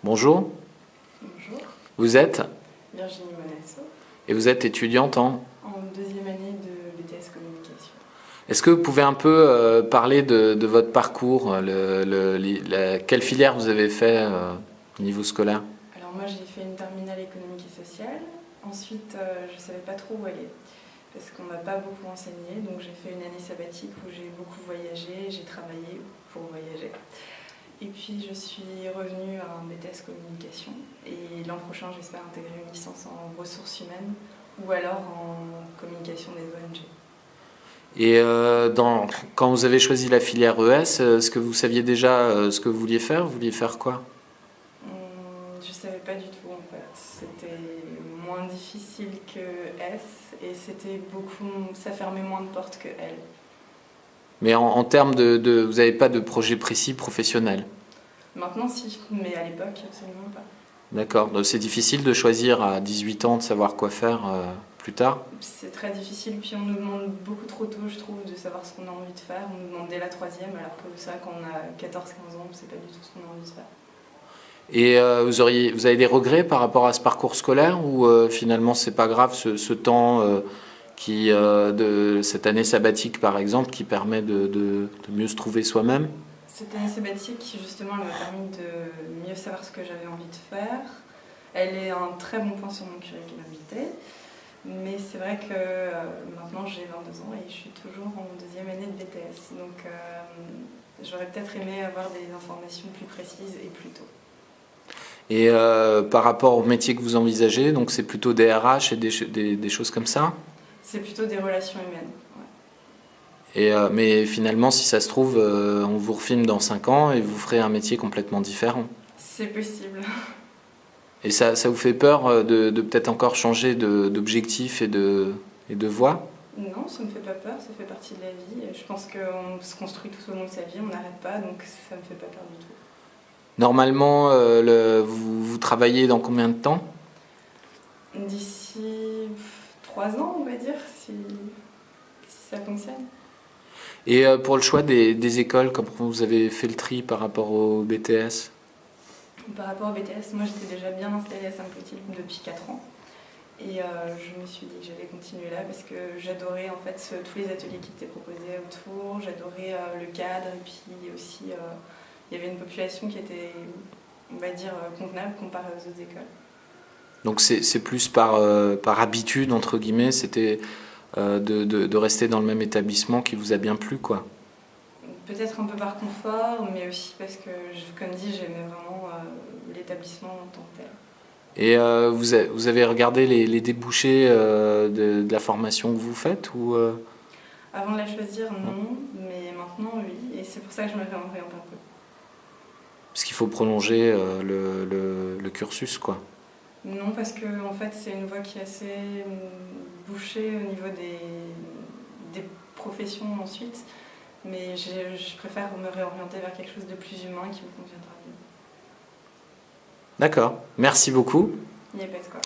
Bonjour, Bonjour, vous êtes Virginie Monasso, et vous êtes étudiante en... en deuxième année de BTS Communication. Est-ce que vous pouvez un peu parler de votre parcours, quelle filière vous avez fait au niveau scolaire? Alors moi j'ai fait une terminale économique et sociale, ensuite je ne savais pas trop où aller parce qu'on m'a pas beaucoup enseigné, donc j'ai fait une année sabbatique où j'ai beaucoup voyagé, j'ai travaillé pour voyager. Et puis je suis revenue à un BTS Communication et l'an prochain j'espère intégrer une licence en ressources humaines ou alors en communication des ONG. Et quand vous avez choisi la filière ES, est-ce que vous saviez déjà ce que vous vouliez faire? Vous vouliez faire quoi? Je savais pas du tout en fait. C'était moins difficile que S et c'était ça fermait moins de portes que L. Mais en termes vous n'avez pas de projet précis professionnel? Maintenant si, mais à l'époque absolument pas. D'accord. Donc c'est difficile de choisir à 18 ans de savoir quoi faire plus tard? C'est très difficile, puis on nous demande beaucoup trop tôt, je trouve, de savoir ce qu'on a envie de faire. On nous demande dès la troisième, alors que ça, quand on a 14-15 ans, on ne sait pas du tout ce qu'on a envie de faire. Et vous avez des regrets par rapport à ce parcours scolaire ou finalement c'est pas grave ce temps de cette année sabbatique par exemple qui permet de mieux se trouver soi-même? Cette année sabbatique, justement, elle m'a permis de mieux savoir ce que j'avais envie de faire. Elle est un très bon point sur mon curriculum vitae. Mais c'est vrai que maintenant j'ai 22 ans et je suis toujours en deuxième année de BTS. Donc j'aurais peut-être aimé avoir des informations plus précises et plus tôt. Et par rapport au métier que vous envisagez, donc c'est plutôt des RH et des choses comme ça? C'est plutôt des relations humaines. Ouais. Et, mais finalement, si ça se trouve, on vous refilme dans 5 ans et vous ferez un métier complètement différent. C'est possible. Et ça vous fait peur de peut-être encore changer d'objectif et de voie? Non, ça ne me fait pas peur, ça fait partie de la vie. Je pense qu'on se construit tout au long de sa vie, on n'arrête pas, donc ça ne me fait pas peur du tout. Normalement, vous travaillez dans combien de temps? D'ici 3 ans, on va dire, si ça fonctionne. Et pour le choix des écoles, comment vous avez fait le tri par rapport au BTS? Par rapport au BTS, moi j'étais déjà bien installée à Sainte-Clotilde depuis 4 ans. Et je me suis dit que j'allais continuer là parce que j'adorais en fait tous les ateliers qui étaient proposés autour, j'adorais le cadre et puis aussi il y avait une population qui était, on va dire, convenable comparée aux autres écoles. Donc c'est plus par habitude, entre guillemets, c'était de rester dans le même établissement qui vous a bien plu, quoi. Peut-être un peu par confort, mais aussi parce que, comme dit, j'aimais vraiment l'établissement en tant que tel. Et vous avez regardé les débouchés de la formation que vous faites ou Avant de la choisir, non, mais maintenant oui, et c'est pour ça que je me réoriente un peu. parce qu'il faut prolonger le cursus, quoi. Non, parce que en fait, c'est une voie qui est assez bouchée au niveau des professions ensuite. Mais je préfère me réorienter vers quelque chose de plus humain qui me conviendra mieux. D'accord. Merci beaucoup. Il n'y a pas de quoi.